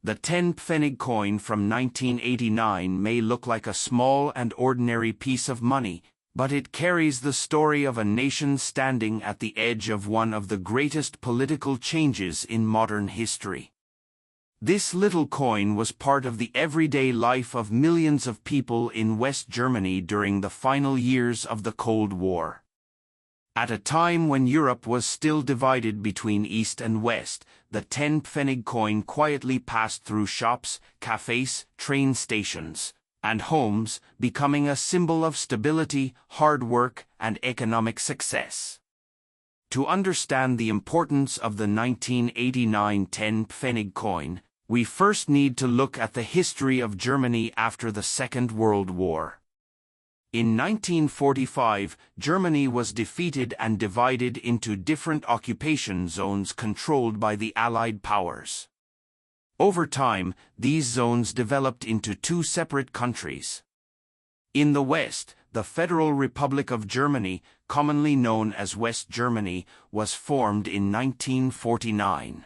The 10 Pfennig coin from 1989 may look like a small and ordinary piece of money, but it carries the story of a nation standing at the edge of one of the greatest political changes in modern history. This little coin was part of the everyday life of millions of people in West Germany during the final years of the Cold War. At a time when Europe was still divided between East and West, the 10 Pfennig coin quietly passed through shops, cafes, train stations, and homes, becoming a symbol of stability, hard work, and economic success. To understand the importance of the 1989 10 Pfennig coin, we first need to look at the history of Germany after the Second World War. In 1945, Germany was defeated and divided into different occupation zones controlled by the Allied powers. Over time, these zones developed into two separate countries. In the West, the Federal Republic of Germany, commonly known as West Germany, was formed in 1949.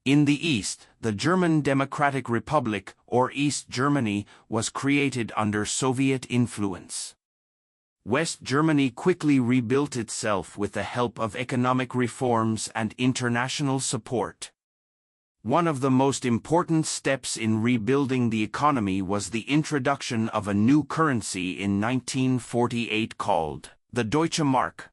In the East, the German Democratic Republic, or East Germany, was created under Soviet influence. West Germany quickly rebuilt itself with the help of economic reforms and international support. One of the most important steps in rebuilding the economy was the introduction of a new currency in 1948 called the Deutsche Mark.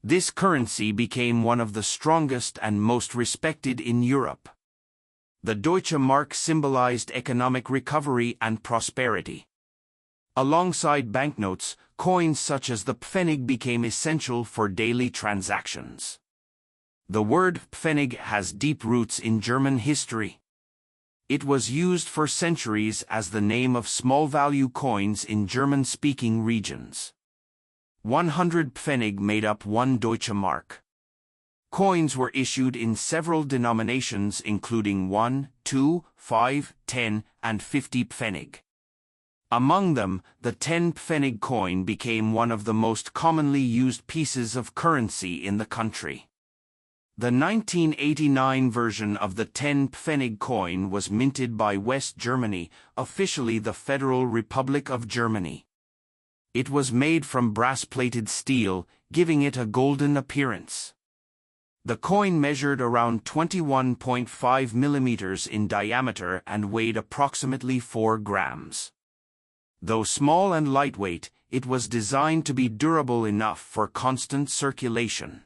This currency became one of the strongest and most respected in Europe. The Deutsche Mark symbolized economic recovery and prosperity. Alongside banknotes, coins such as the Pfennig became essential for daily transactions. The word Pfennig has deep roots in German history. It was used for centuries as the name of small-value coins in German-speaking regions. 100 Pfennig made up one Deutsche Mark. Coins were issued in several denominations including 1, 2, 5, 10, and 50 Pfennig. Among them, the 10 Pfennig coin became one of the most commonly used pieces of currency in the country. The 1989 version of the 10 Pfennig coin was minted by West Germany, officially the Federal Republic of Germany. It was made from brass-plated steel, giving it a golden appearance. The coin measured around 21.5 millimeters in diameter and weighed approximately 4 grams. Though small and lightweight, it was designed to be durable enough for constant circulation.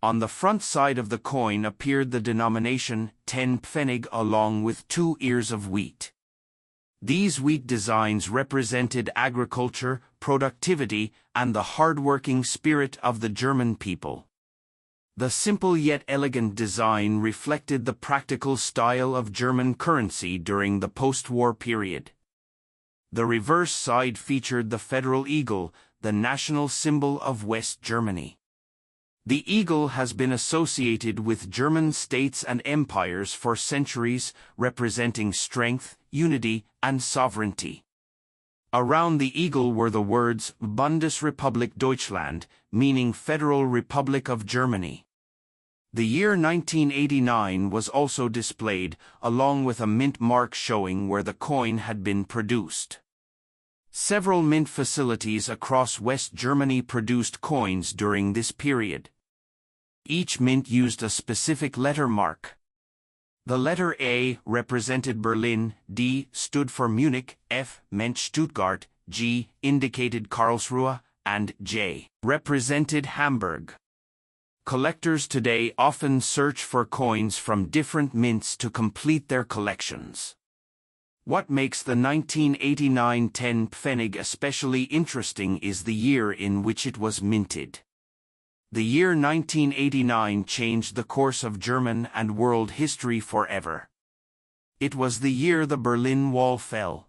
On the front side of the coin appeared the denomination 10 Pfennig along with 2 ears of wheat. These wheat designs represented agriculture, productivity, and the hard-working spirit of the German people. The simple yet elegant design reflected the practical style of German currency during the post-war period. The reverse side featured the federal eagle, the national symbol of West Germany. The eagle has been associated with German states and empires for centuries, representing strength, unity, and sovereignty. Around the eagle were the words Bundesrepublik Deutschland, meaning Federal Republic of Germany. The year 1989 was also displayed, along with a mint mark showing where the coin had been produced. Several mint facilities across West Germany produced coins during this period. Each mint used a specific letter mark. The letter A represented Berlin, D stood for Munich, F meant Stuttgart, G indicated Karlsruhe, and J represented Hamburg. Collectors today often search for coins from different mints to complete their collections. What makes the 1989 10 Pfennig especially interesting is the year in which it was minted. The year 1989 changed the course of German and world history forever. It was the year the Berlin Wall fell.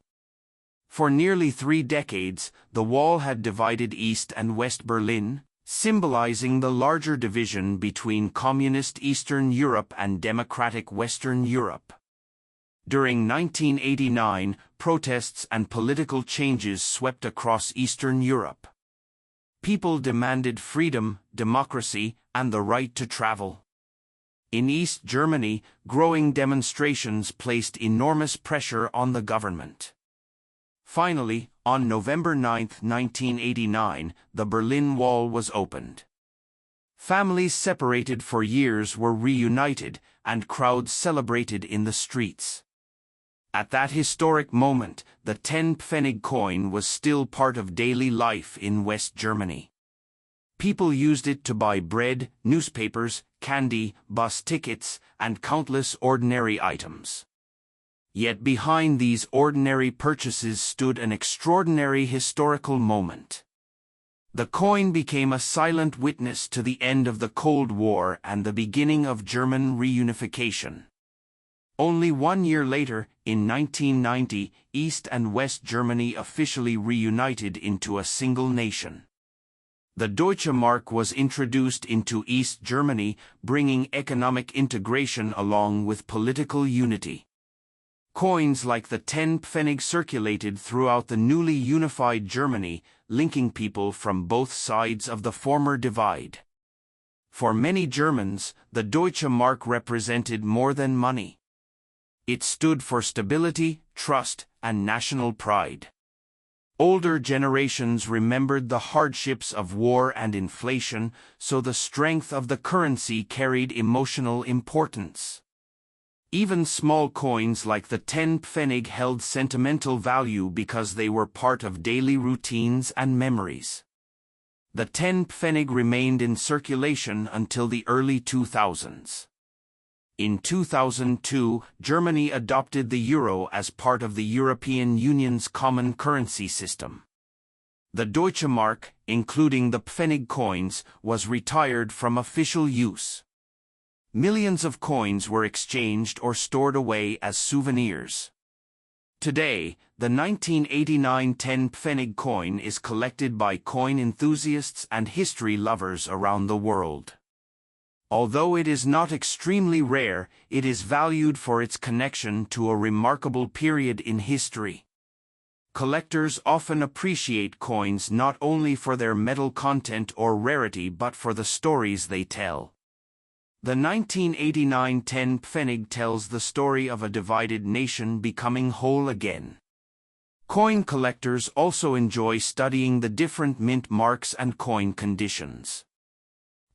For nearly 3 decades, the wall had divided East and West Berlin, symbolizing the larger division between communist Eastern Europe and democratic Western Europe. During 1989, protests and political changes swept across Eastern Europe. People demanded freedom, democracy, and the right to travel. In East Germany, growing demonstrations placed enormous pressure on the government. Finally, on November 9, 1989, the Berlin Wall was opened. Families separated for years were reunited, and crowds celebrated in the streets. At that historic moment, the 10 Pfennig coin was still part of daily life in West Germany. People used it to buy bread, newspapers, candy, bus tickets, and countless ordinary items. Yet behind these ordinary purchases stood an extraordinary historical moment. The coin became a silent witness to the end of the Cold War and the beginning of German reunification. Only 1 year later, in 1990, East and West Germany officially reunited into a single nation. The Deutsche Mark was introduced into East Germany, bringing economic integration along with political unity. Coins like the 10 Pfennig circulated throughout the newly unified Germany, linking people from both sides of the former divide. For many Germans, the Deutsche Mark represented more than money. It stood for stability, trust, and national pride. Older generations remembered the hardships of war and inflation, so the strength of the currency carried emotional importance. Even small coins like the 10 Pfennig held sentimental value because they were part of daily routines and memories. The 10 Pfennig remained in circulation until the early 2000s. In 2002, Germany adopted the euro as part of the European Union's common currency system. The Deutsche Mark, including the Pfennig coins, was retired from official use. Millions of coins were exchanged or stored away as souvenirs. Today, the 1989 10 Pfennig coin is collected by coin enthusiasts and history lovers around the world. Although it is not extremely rare, it is valued for its connection to a remarkable period in history. Collectors often appreciate coins not only for their metal content or rarity but for the stories they tell. The 1989 10 Pfennig tells the story of a divided nation becoming whole again. Coin collectors also enjoy studying the different mint marks and coin conditions.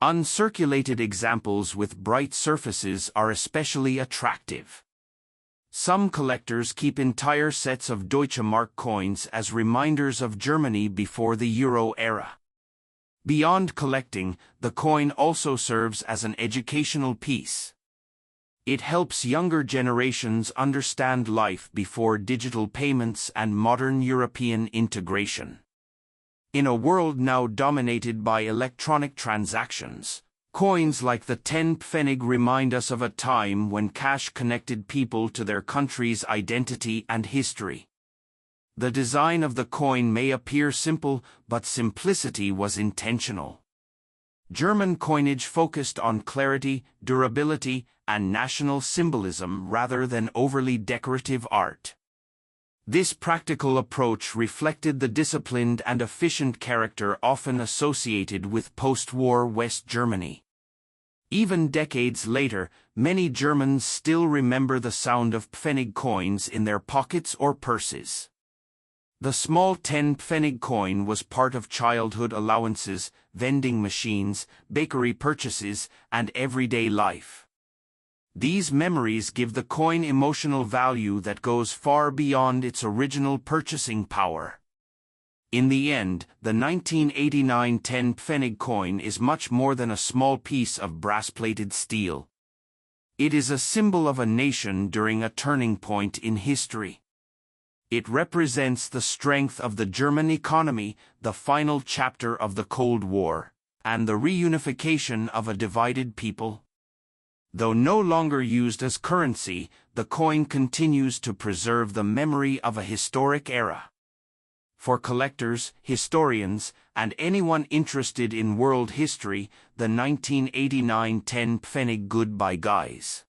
Uncirculated examples with bright surfaces are especially attractive. Some collectors keep entire sets of Deutsche Mark coins as reminders of Germany before the Euro era. Beyond collecting, the coin also serves as an educational piece. It helps younger generations understand life before digital payments and modern European integration. In a world now dominated by electronic transactions, coins like the 10 Pfennig remind us of a time when cash connected people to their country's identity and history. The design of the coin may appear simple, but simplicity was intentional. German coinage focused on clarity, durability, and national symbolism rather than overly decorative art. This practical approach reflected the disciplined and efficient character often associated with post-war West Germany. Even decades later, many Germans still remember the sound of Pfennig coins in their pockets or purses. The small 10 Pfennig coin was part of childhood allowances, vending machines, bakery purchases, and everyday life. These memories give the coin emotional value that goes far beyond its original purchasing power. In the end, the 1989 10 Pfennig coin is much more than a small piece of brass-plated steel. It is a symbol of a nation during a turning point in history. It represents the strength of the German economy, the final chapter of the Cold War, and the reunification of a divided people. Though no longer used as currency, the coin continues to preserve the memory of a historic era. For collectors, historians, and anyone interested in world history, the 1989 10 Pfennig Goodbye Guys.